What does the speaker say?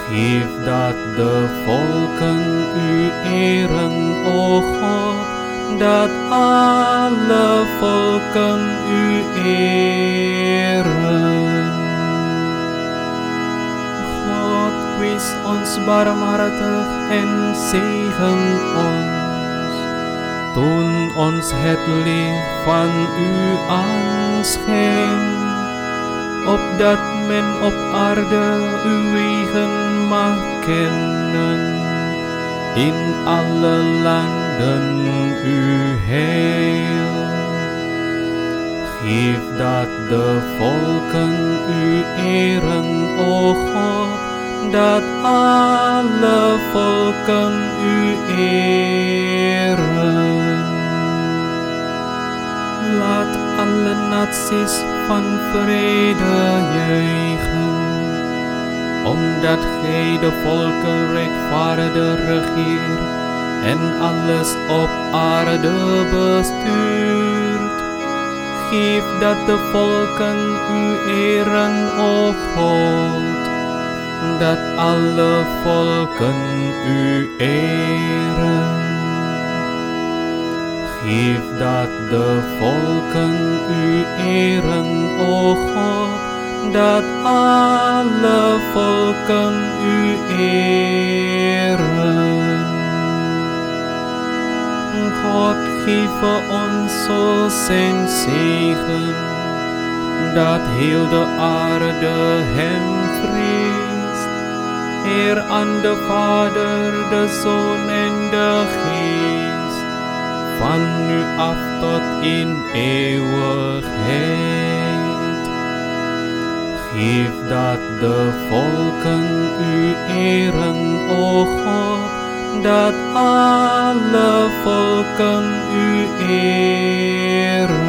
Geef dat de volken u eren, o God, dat alle volken u eren. God, wees ons barmhartig en zegen ons. Toon ons het licht van u aanschijn, opdat men op aarde uw wegen mag kennen, in alle landen uw heil. Geef dat de volken u eren, o God, dat alle volken u eren. Laat alle naties van vrede juichen, omdat gij de volken rechtvaardig regeert en alles op aarde bestuurt. Geef dat de volken u eren, o God, dat alle volken u eren. Geef dat de volken u eren, o God, dat alle volken u eren. God, geef ons zo zijn zegen, dat heel de aarde hem vreest. Eer aan de Vader, de Zoon en de Geest, van nu af tot in eeuwigheid. Geef dat de volken u eren, o God, dat alle volken u eren.